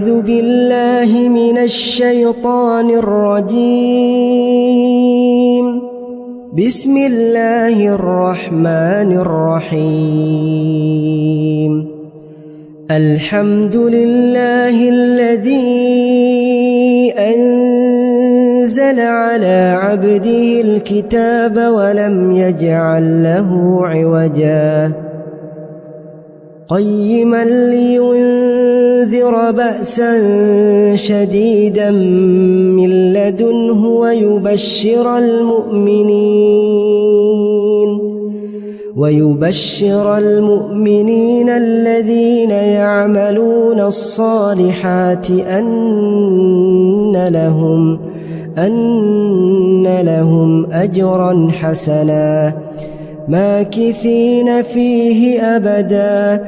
أعوذ بالله من الشيطان الرجيم. بسم الله الرحمن الرحيم. الحمد لله الذي أنزل على عبده الكتاب ولم يجعل له عوجا قيما لينذر بأسا شديدا من لدنه ويبشر المؤمنين الذين يعملون الصالحات أن لهم أجرا حسنا ماكثين فيه أبدا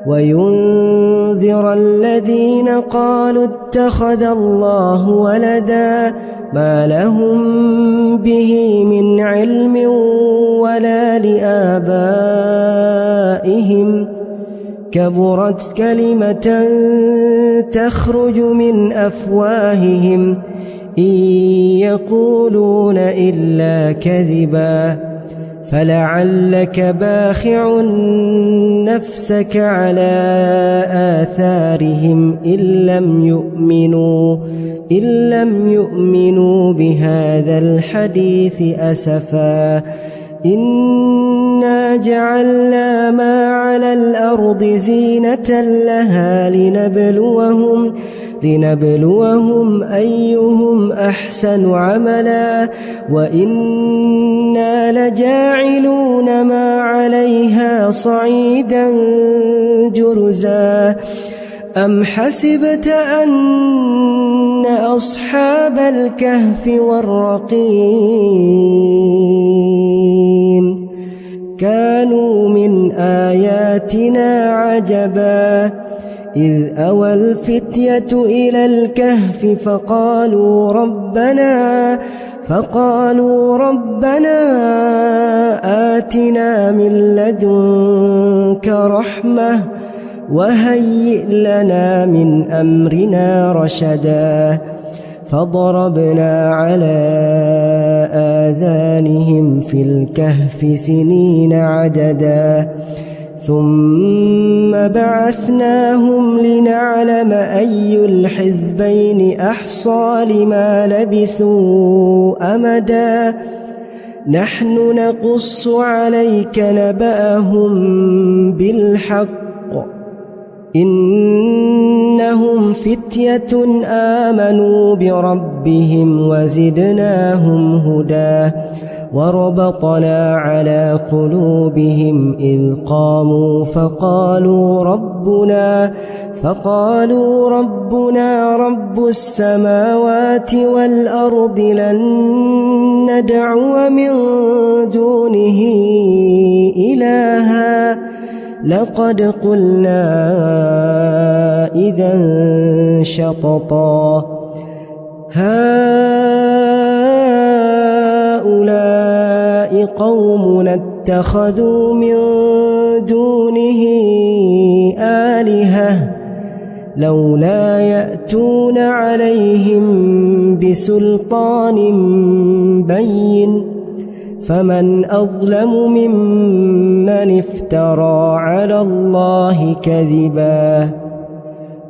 وينذر الذين قالوا اتخذ الله ولدا ما لهم به من علم ولا لآبائهم كبرت كلمة تخرج من أفواههم إن يقولون إلا كذبا فلعلك باخع نفسك على آثارهم إن لم يؤمنوا بهذا الحديث أسفا إنا جعلنا ما على الأرض زينة لها لنبلوهم أيهم أحسن عملا وإنا لجاعلون ما عليها صعيدا جرزا أم حسبت أن أصحاب الكهف والرقيم كانوا من آياتنا عجبا إذ أوى الفتية إلى الكهف فقالوا ربنا آتنا من لدنك رحمة وهيئ لنا من أمرنا رشدا فضربنا على آذانهم في الكهف سنين عددا ثم بعثناهم لنعلم أي الحزبين أحصى لما لبثوا أمدا نحن نقص عليك نبأهم بالحق إنهم فتية آمنوا بربهم وزدناهم هدى وربطنا على قلوبهم إذ قاموا فقالوا ربنا رب السماوات والأرض لن ندعو من دونه إلها لقد قلنا إذا شططا هؤلاء قومنا اتخذوا من دونه آلهة لولا يأتون عليهم بسلطان بين فمن أظلم ممن افترى على الله كذبا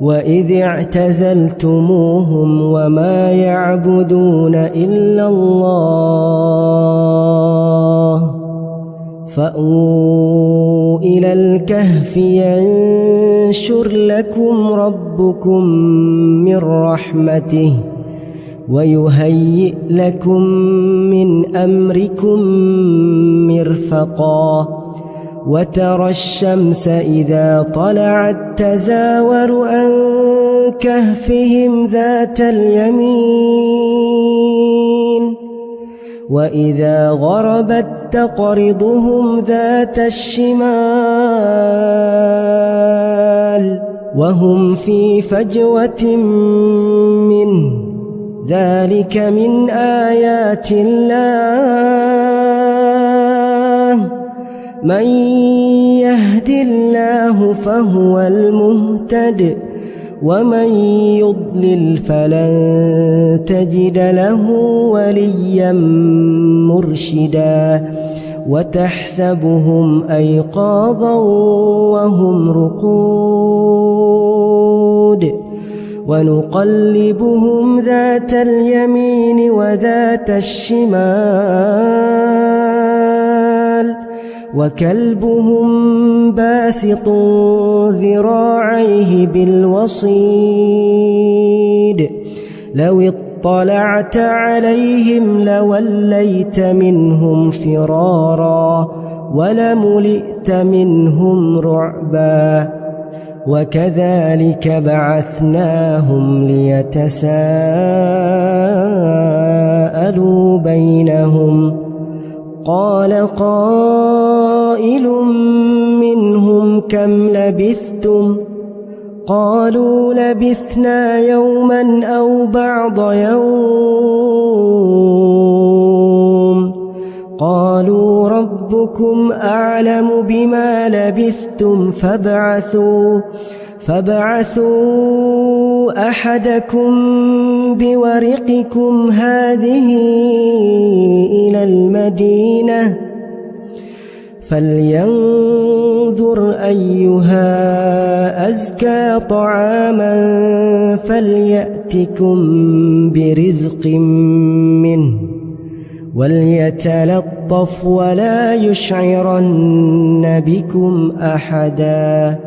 وإذ اعتزلتموهم وما يعبدون إلا الله فأووا إلى الكهف ينشر لكم ربكم من رحمته ويهيئ لكم من أمركم مرفقا وترى الشمس إذا طلعت تزاور عن كهفهم ذات اليمين وإذا غربت تقرضهم ذات الشمال وهم في فجوة منه ذلك من آيات الله من يهد الله فهو المهتد ومن يضلل فلن تجد له وليا مرشدا وتحسبهم أيقاظا وهم رقود ونقلبهم ذات اليمين وذات الشمال وكلبهم باسط ذراعيه بالوصيد لو اطلعت عليهم لوليت منهم فرارا ولملئت منهم رعبا وكذلك بعثناهم ليتساءلوا بينهم قال قائل منهم كم لبثتم قالوا لبثنا يوما أو بعض يوم قالوا ربكم أعلم بما لبثتم فابعثوا أحدكم بورقكم هذه إلى المدينة فلينظر أيها أزكى طعاما فليأتكم برزق منه وليتلطف ولا يشعرن بكم أحدا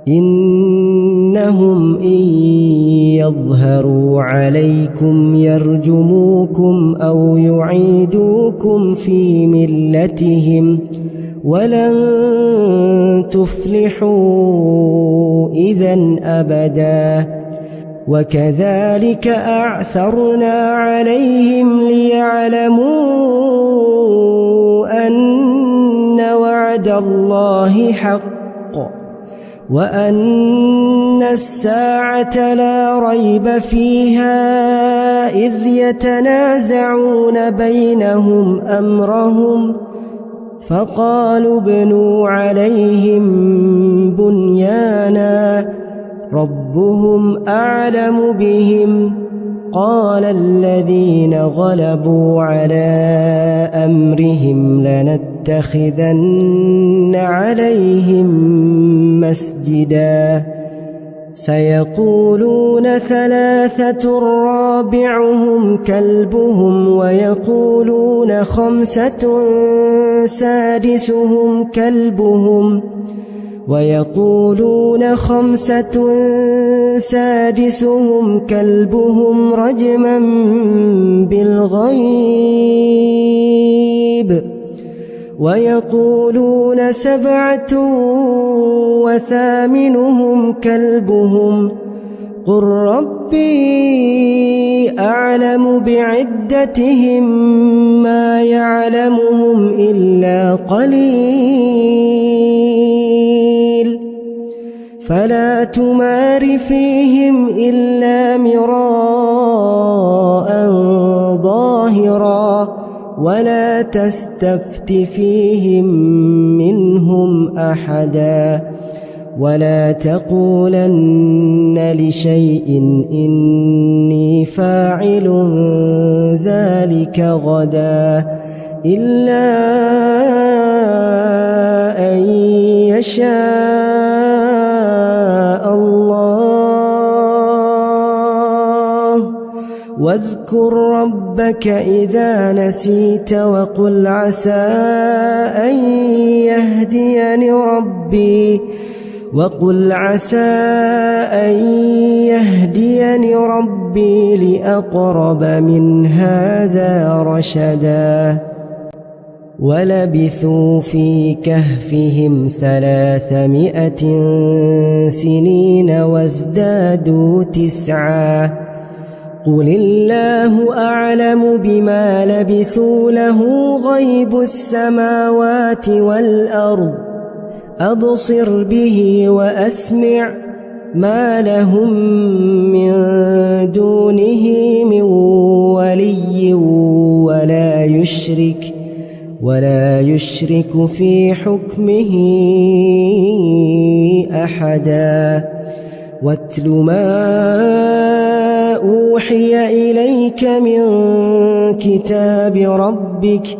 إنهم إن يظهروا عليكم يرجموكم أو يعيدوكم في ملتهم ولن تفلحوا إذن أبدا وكذلك أعثرنا عليهم ليعلموا أن وعد الله حق وأن الساعة لا ريب فيها إذ يتنازعون بينهم أمرهم فقالوا ابنوا عليهم بنيانا ربهم أعلم بهم قال الذين غلبوا على أمرهم لنتخذن عليهم مسجدا سيقولون ثلاثة رابعهم كلبهم ويقولون خمسة سادسهم كلبهم رجما بالغيب ويقولون سبعة وثامنهم كلبهم قل ربي أعلم بعدتهم ما يعلمهم إلا قليل فلا تمار فيهم إلا مراء ظاهرا ولا تستفت فيهم منهم أحدا ولا تقولن لشيء إني فاعل ذلك غدا إلا أن يشاء الله واذكر ربك إذا نسيت وقل عسى أن يهديني ربي لأقرب من هذا رشدا ولبثوا في كهفهم 300 سنين وازدادوا 9 قل الله أعلم بما لبثوا له غيب السماوات والأرض أبصر به وأسمع ما لهم من دونه من ولي ولا يشرك في حكمه أحدا واتل ما أوحي إليك من كتاب ربك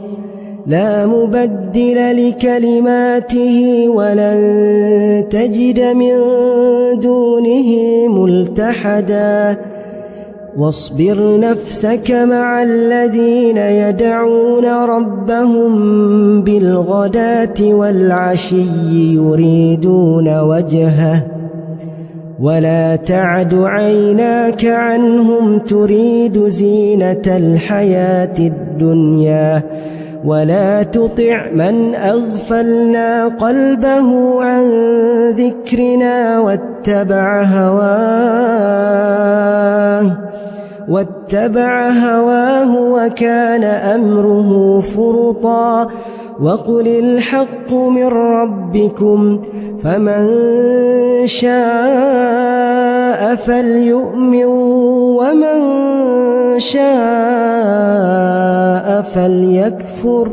لا مبدل لكلماته ولن تجد من دونه ملتحدا واصبر نفسك مع الذين يدعون ربهم بالغداة والعشي يريدون وجهه ولا تعد عيناك عنهم تريد زينة الحياة الدنيا ولا تطع من أغفلنا قلبه عن ذكرنا واتبع هواه وكان أمره فرطا وقل الحق من ربكم فمن شاء فليؤمن ومن شاء فليكفر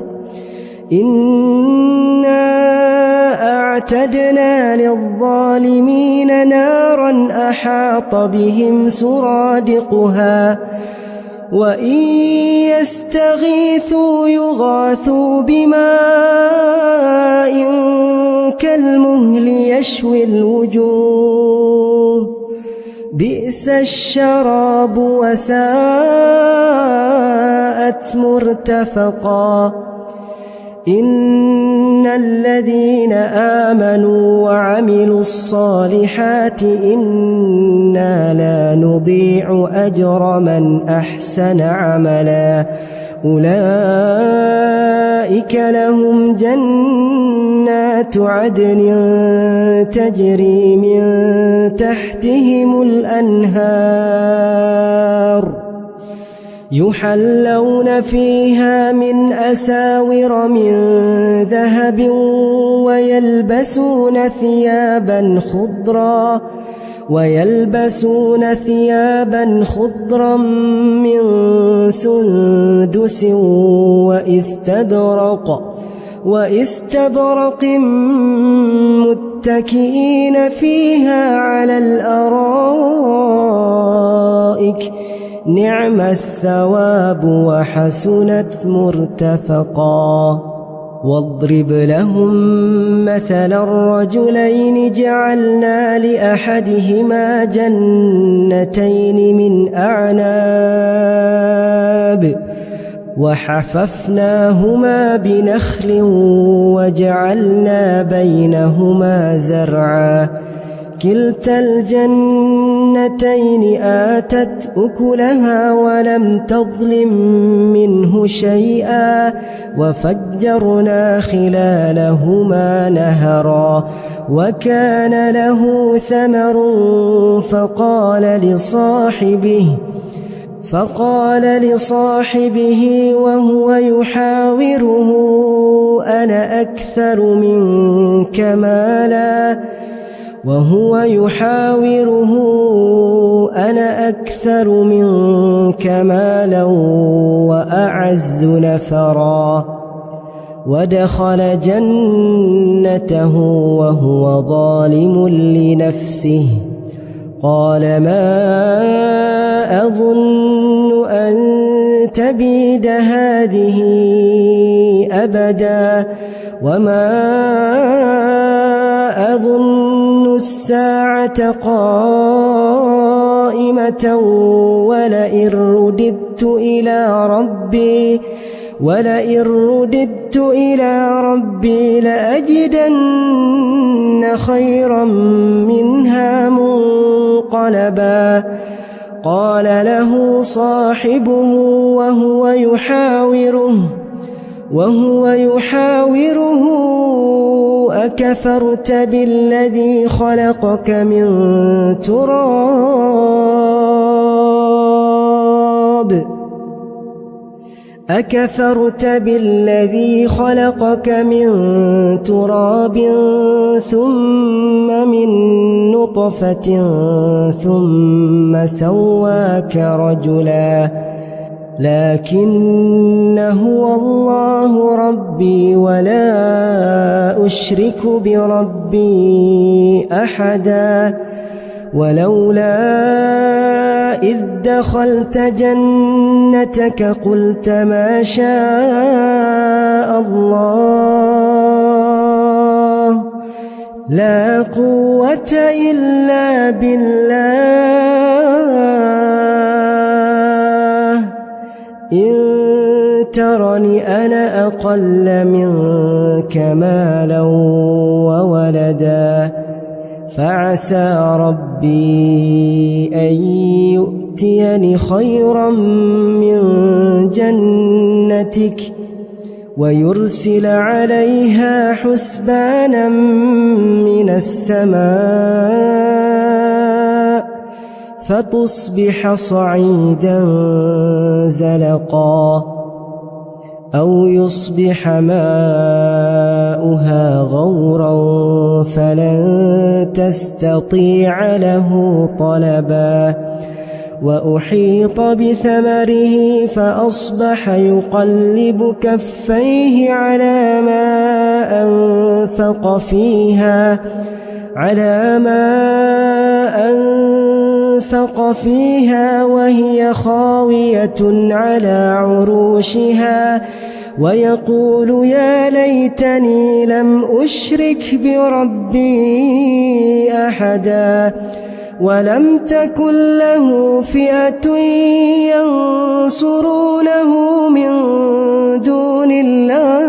إنا أعتدنا للظالمين نارا أحاط بهم سرادقها وإن يستغيثوا يغاثوا بماء كالمهل يشوي الوجوه بئس الشراب وساءت مرتفقا إن الذين آمنوا وعملوا الصالحات إنا لا نضيع أجر من أحسن عملا أولئك لهم جنات عدن تجري من تحتهم الأنهار يحلون فيها من أساور من ذهب ويلبسون ثيابا خضرا من سندس واستبرق متكئين فيها على الأرائك نعم الثواب وحسنت مرتفقا واضرب لهم مثل الرجلين جعلنا لأحدهما جنتين من أعناب وحففناهما بنخل وجعلنا بينهما زرعا كلتا الجنتين آتت أكلها ولم تظلم منه شيئا وفجرنا خلالهما نهرا وكان له ثمر فقال لصاحبه وهو يحاوره أنا أكثر منك مالا وأعز نفرا ودخل جنته وهو ظالم لنفسه قال ما أظن أن تبيد هذه أبدا وما أظن الساعة قائمة ولئن رددت إلى ربي لأجدن خيرا منها منقلبا قال له صاحبه وهو يحاوره أكفرت بالذي خلقك من تراب ثم من نطفة ثم سواك رجلا لكن هو الله ربي ولا أشرك بربي أحدا ولولا إذ دخلت جنتك قلت ما شاء الله لا قوة إلا بالله إن ترني أنا أقل منك مالا وولدا فعسى ربي أن يؤتيني خيرا من جنتك ويرسل عليها حسبانا من السماء فتصبح صعيدا زلقا أو يصبح ماؤها غورا فلن تستطيع له طلبا وأحيط بثمره فأصبح يقلب كفيه على ما أنفق فيها وهي خاوية على عروشها ويقول يا ليتني لم أشرك بربي أحدا ولم تكن له فئة ينصرونه من دون الله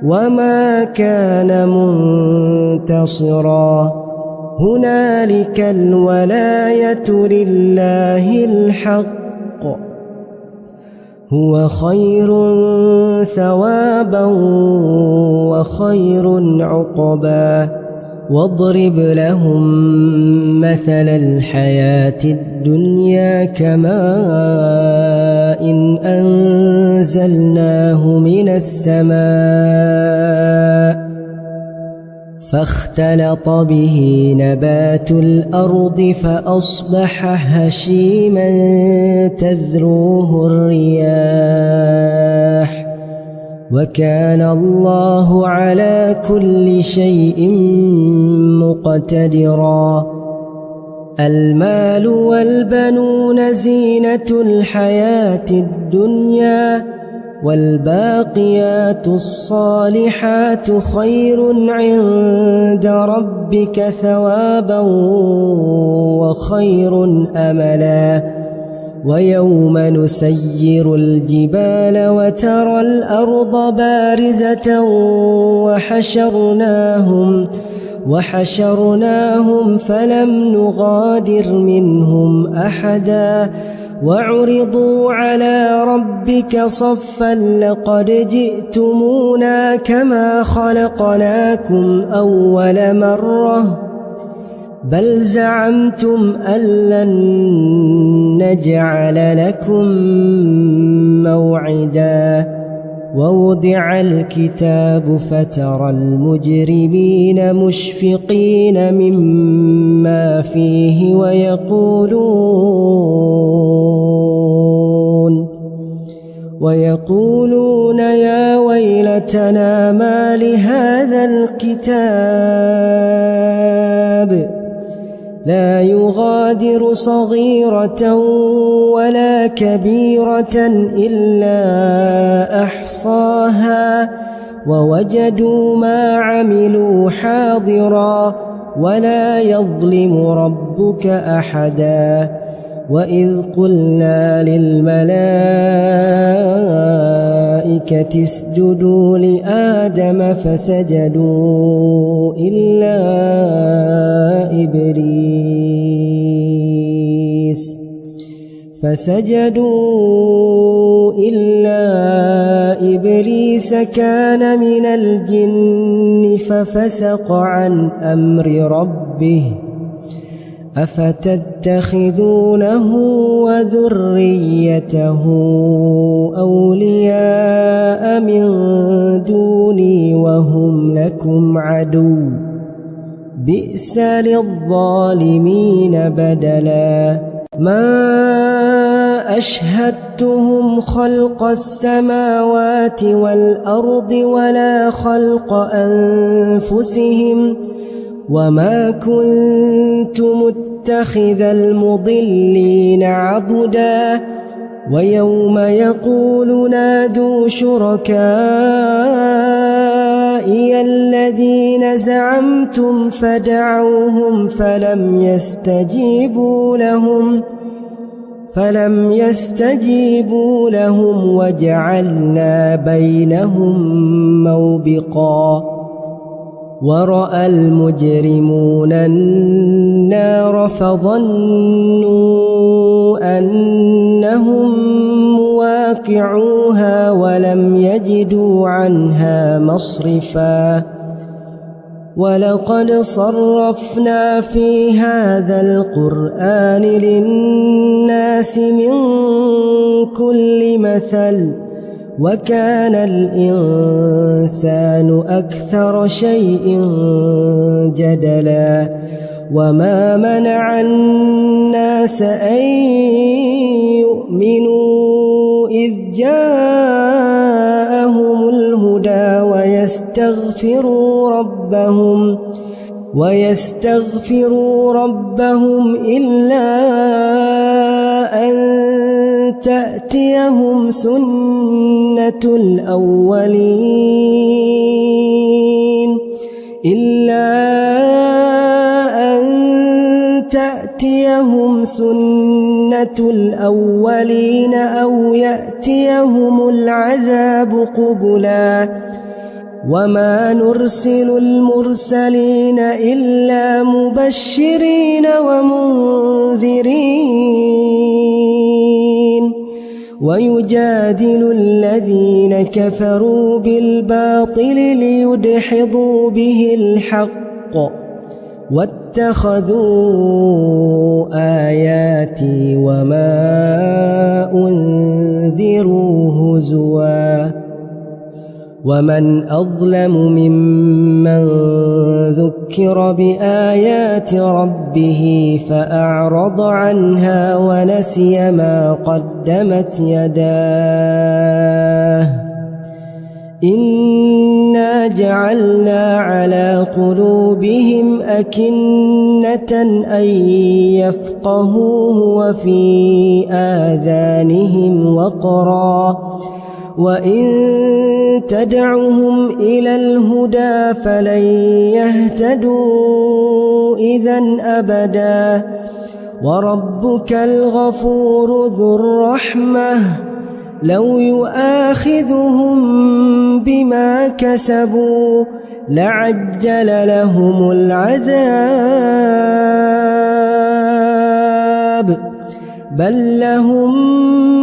وما كان منتصرا هنالك الولاية لله الحق هو خير ثوابا وخير عقبا واضرب لهم مثل الحياة الدنيا كماء إن أنزلناه من السماء فاختلط به نبات الأرض فأصبح هشيما تذروه الرياح وكان الله على كل شيء مقتدرا المال والبنون زينة الحياة الدنيا والباقيات الصالحات خير عند ربك ثوابا وخير أملا ويوم نسير الجبال وترى الأرض بارزة وحشرناهم فلم نغادر منهم أحدا وعرضوا على ربك صفا لقد جئتمونا كما خلقناكم أول مرة بل زعمتم أن لن نجعل لكم موعدا ووضع الكتاب فترى المجرمين مشفقين مما فيه ويقولون يا ويلتنا ما لهذا الكتاب لا يغادر صغيرة ولا كبيرة إلا أحصاها ووجدوا ما عملوا حاضرا ولا يظلم ربك أحدا وإذ قلنا للملائكة اسجدوا لآدم فسجدوا إلا إبليس كان من الجن ففسق عن أمر ربه أفتتخذونه وذريته أولياء من دوني وهم لكم عدو بئس للظالمين بدلا ما أشهدتهم خلق السماوات والأرض ولا خلق أنفسهم وما كنت متخذ المضلين عضدا ويوم يقول نادوا شركائي الذين زعمتم فدعوهم فلم يستجيبوا لهم وجعلنا بينهم موبقا ورأى المجرمون النار فظنوا أنهم مواقعوها ولم يجدوا عنها مصرفا ولقد صرفنا في هذا القرآن للناس من كل مثل وكان الإنسان أكثر شيء جدلا وما منع الناس أن يؤمنوا إذ جاءهم الهدى ويستغفروا ربهم إلا أن تأتيهم سنة الأولين أو يأتيهم العذاب قبلا وما نرسل المرسلين إلا مبشرين ومنذرين ويجادل الذين كفروا بالباطل ليدحضوا به الحق واتخذوا آياتي وما أنذروا هزوا ومن أظلم ممن ذكر بآيات ربه فأعرض عنها ونسي ما قدمت يداه إنا جعلنا على قلوبهم أكنة أن يفقهوه وفي آذانهم وقرا وإن تدعهم إلى الهدى فلن يهتدوا إذن أبدا وربك الغفور ذو الرحمة لو يؤاخذهم بما كسبوا لعجل لهم العذاب بل لهم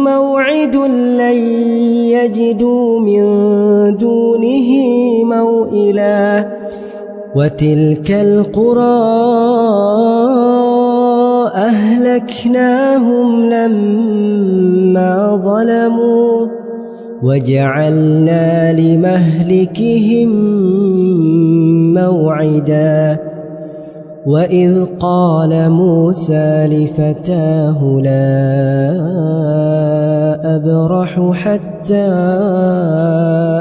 موعد لن يجدوا من دونه موئلا وتلك القرى أهلكناهم لما ظلموا وجعلنا لمهلكهم موعدا وإذ قال موسى لفتاه لا أبرح حتى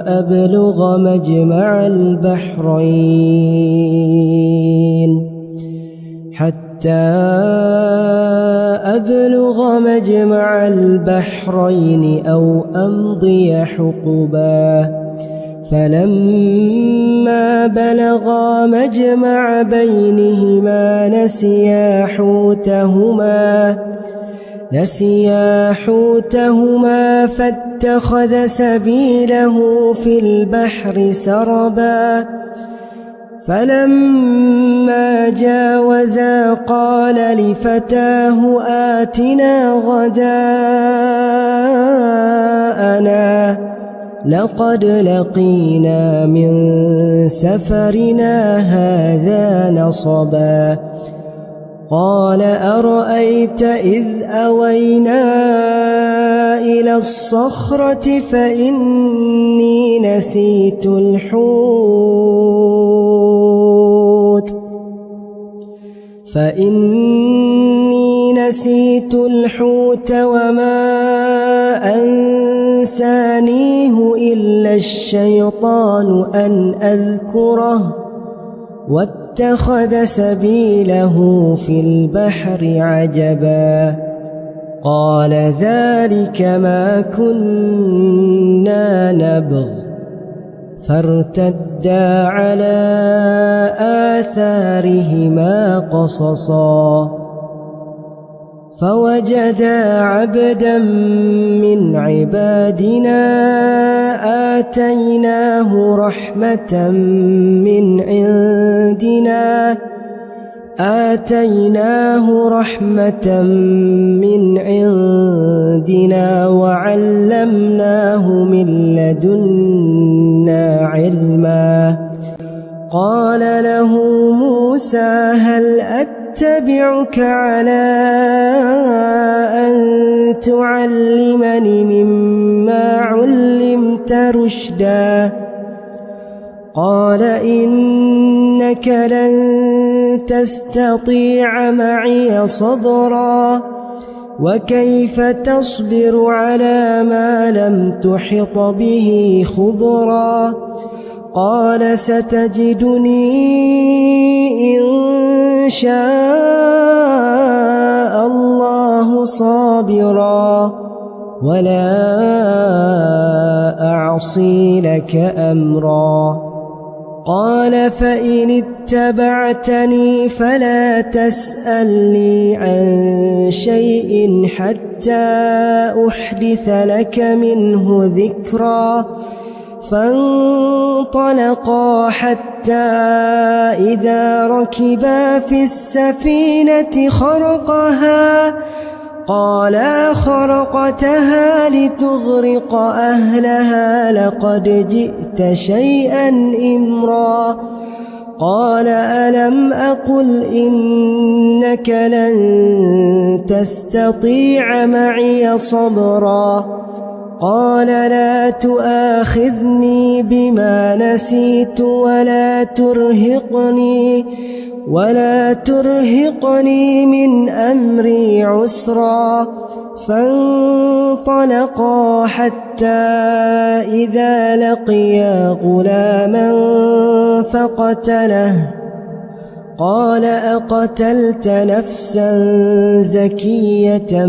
أبلغ مجمع البحرين أو أمضي حقبا فلما بلغا مجمع بينهما نسيا حوتهما فاتخذ سبيله في البحر سربا فلما جاوزا قال لفتاه آتنا غداءنا لقد لقينا من سفرنا هذا نصبا قال أرأيت إذ أوينا إلى الصخرة فإني نسيت الحوت وما أنسانيه إلا الشيطان أن أذكره واتخذ سبيله في البحر عجبا قال ذلك ما كنا نبغ فارتدا على آثارهما قصصا فوجدا عبدا من عبادنا آتيناه رحمة من عندنا وعلمناه من لدنا علما قال له موسى هل أتبعك على أن تعلمني مما علمت رشدا قال إنك لن تستطيع معي صبرا وكيف تصبر على ما لم تحط به خبرا قال ستجدني إن شاء الله صابرا ولا أعصي لك أمرا قال فإن اتبعتني فلا تسألني عن شيء حتى أحدث لك منه ذكرا فانطلقا حتى إذا ركبا في السفينة خرقها قال خرقتها لتغرق أهلها لقد جئت شيئا إمرا قال ألم أقل إنك لن تستطيع معي صبرا قال لا تؤاخذني بما نسيت ولا ترهقني من أمري عسرا فانطلقا حتى إذا لقيا غلاما فقتله قال أقتلت نفسا زكية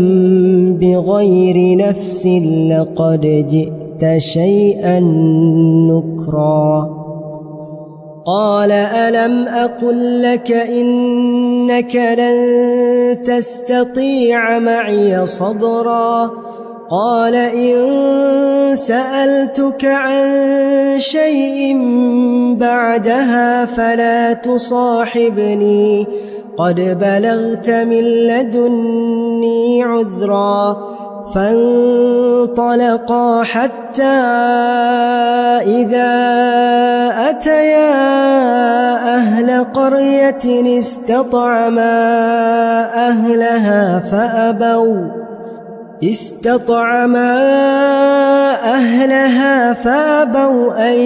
بغير نفس لقد جئت شيئا نكرا قال ألم أقل لك إنك لن تستطيع معي صبرا قال إن سألتك عن شيء بعدها فلا تصاحبني قد بلغت من لدني عذرا فانطلقا حتى إذا أتيا أهل قرية استطعما أهلها فأبوا أن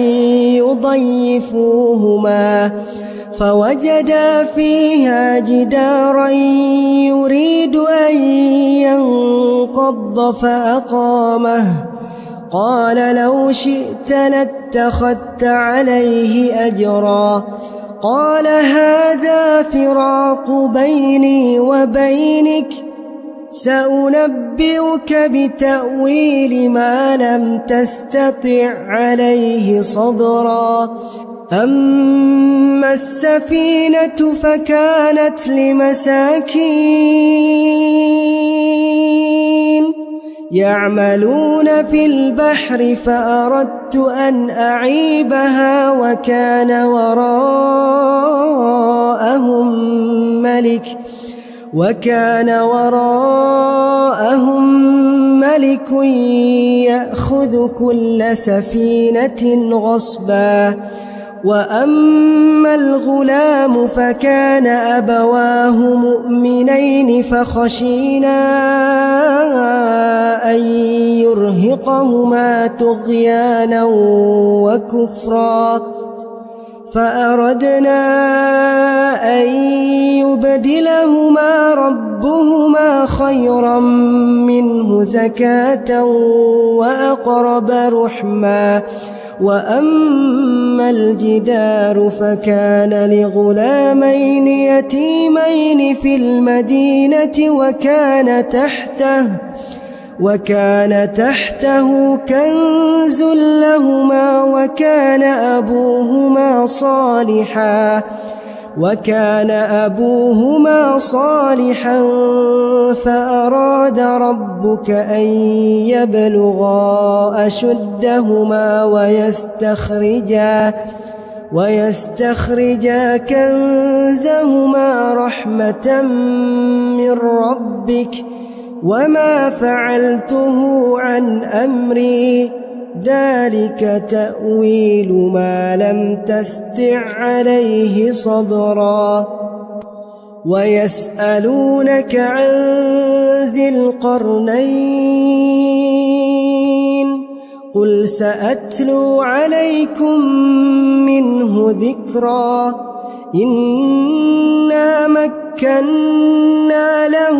يضيفوهما فوجدا فيها جدارا يريد أن ينقض فأقامه قال لو شئت لاتخذت عليه أجرا قال هذا فراق بيني وبينك سأنبئك بتأويل ما لم تستطع عليه صبرا أما السفينة فكانت لمساكين يعملون في البحر فأردت أن أعيبها وكان وراءهم ملك يأخذ كل سفينة غصبا وأما الغلام فكان أبواه مؤمنين فخشينا أن يرهقهما طغيانا وكفرا فأردنا أن يبدلهما ربهما خيرا منه زكاة وأقرب رحما. وأما الجدار فكان لغلامين يتيمين في المدينة وكان تحته كنز لهما وكان أبوهما صالحا فأراد ربك أن يبلغا أشدهما ويستخرجا كنزهما رحمة من ربك وما فعلته عن أمري ذلك تأويل ما لم تستع عليه صبرا. ويسألونك عن ذي القرنين قل سأتلو عليكم منه ذكرا. إنا مكنا له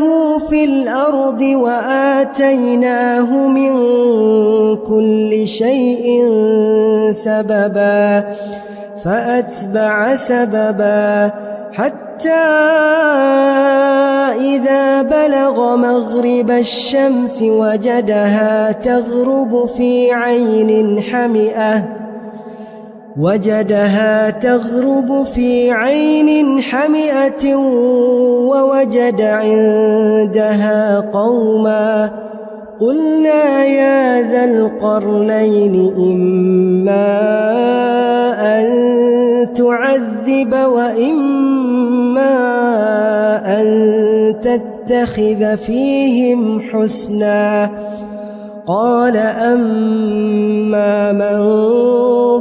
في الأرض وآتيناه من كل شيء سببا فأتبع سببا حتى إذا بلغ مغرب الشمس وجدها تغرب في عين حمئة ووجد عندها قوما قلنا يا ذا القرنين إما أن تعذب وإما أن تتخذ فيهم حسنا. قال أما من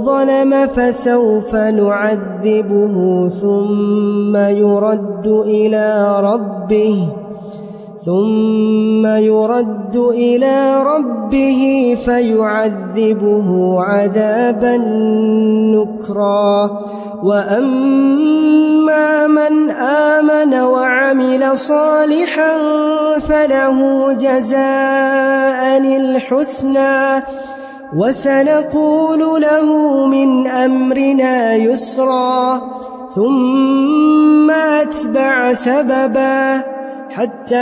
ظلم فسوف نعذبه ثم يرد إلى ربه فيعذبه عذابا نكرا. وأما من آمن وعمل صالحا فله جزاء الحسنى وسنقول له من أمرنا يسرا. ثم أتبع سببا حتى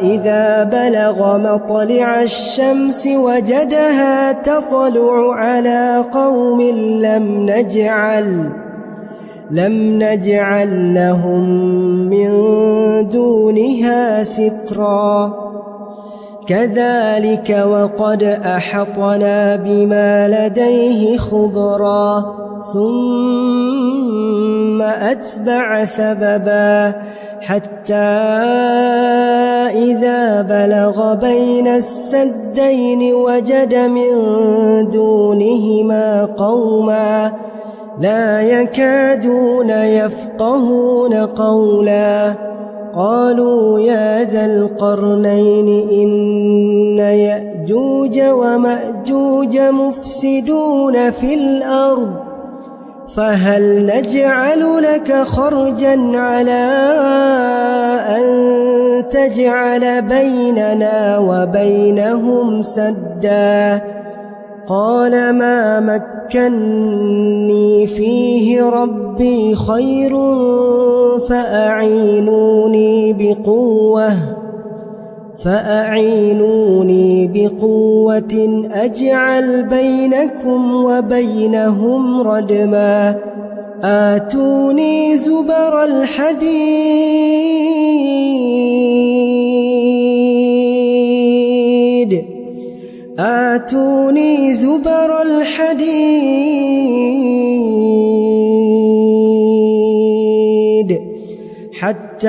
إذا بلغ مطلع الشمس وجدها تطلع على قوم لم نجعل لهم من دونها سترا. كذلك وقد أحطنا بما لديه خبرا. ثم أتبع سببا حتى إذا بلغ بين السدين وجد من دونهما قوما لا يكادون يفقهون قولا. قالوا يا ذا القرنين إن يأجوج ومأجوج مفسدون في الأرض فهل نجعل لك خرجا على أن تجعل بيننا وبينهم سدا. قال ما مكني فيه ربي خير فأعينوني بقوة أجعل بينكم وبينهم ردما. آتوني زبر الحديد حتى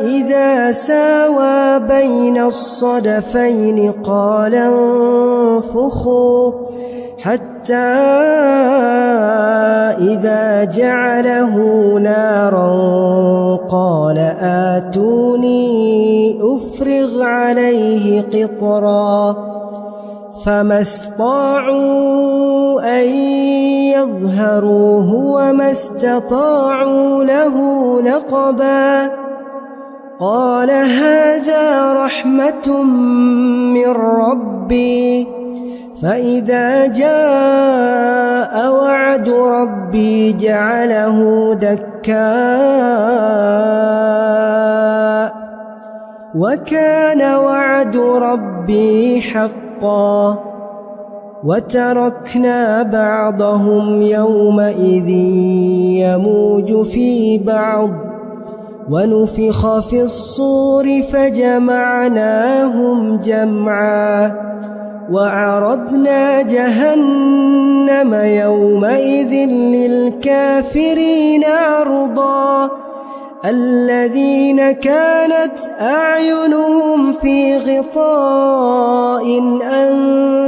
إذا ساوى بين الصدفين قال انفخوا حتى إذا جعله نارا قال آتوني أفرغ عليه قطرا. فما استطاعوا أن ليظهروه وما استطاعوا له نقبا قال هذا رحمة من ربي فإذا جاء وعد ربي جعله دكاء وكان وعد ربي حقا وتركنا بعضهم يومئذ يموج في بعض ونفخ في الصور فجمعناهم جمعا وعرضنا جهنم يومئذ للكافرين عرضا الذين كانت أعينهم في غطاء عن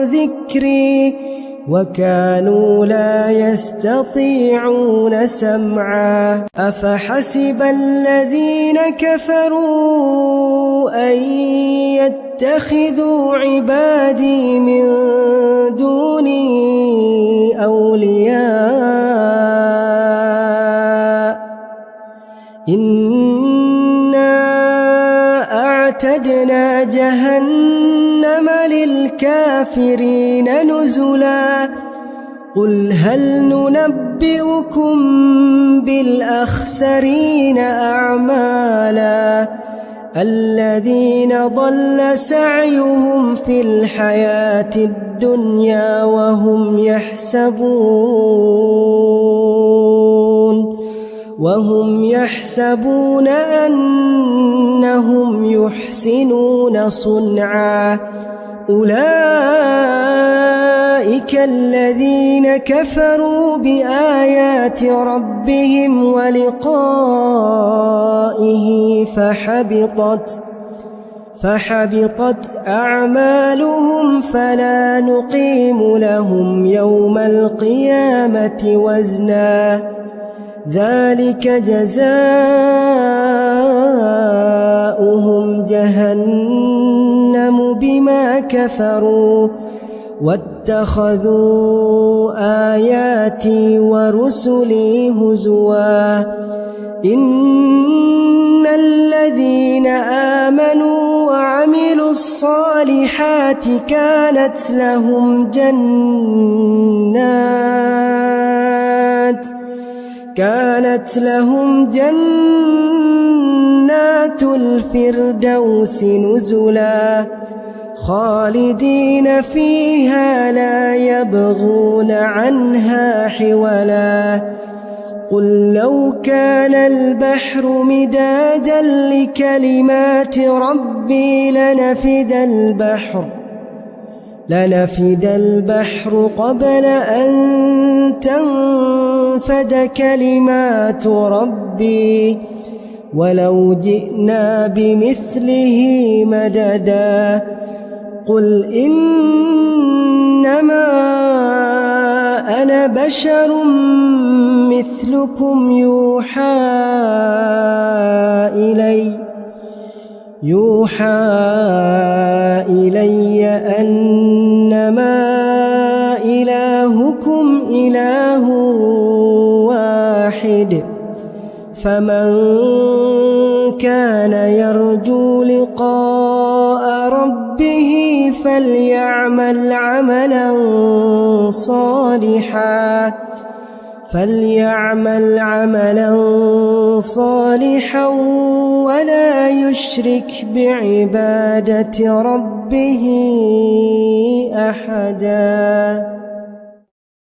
ذكري وكانوا لا يستطيعون سمعا أفحسب الذين كفروا أن يتخذوا عبادي من دوني أولياء إنا أعتدنا جهنم للكافرين نزلا قل هل ننبئكم بالأخسرين أعمالا الذين ضل سعيهم في الحياة الدنيا وهم يحسبون أنهم يحسنون صنعا أولئك الذين كفروا بآيات ربهم ولقائه فحبطت أعمالهم فلا نقيم لهم يوم القيامة وزنا ذلك جزاؤهم جهنم بما كفروا واتخذوا آياتي ورسلي هزوا إن الذين آمنوا وعملوا الصالحات كانت لهم جنات الفردوس نزلا خالدين فيها لا يبغون عنها حولا قل لو كان البحر مدادا لكلمات ربي لنفد البحر قبل أن تنفد كلمات ربي ولو جئنا بمثله مددا قل إنما أنا بشر مثلكم يوحى إلي أنما إلهكم إله واحد فمن كان يرجو لقاء ربه فليعمل عملا صالحا ولا يشرك بعبادة ربه أحدا.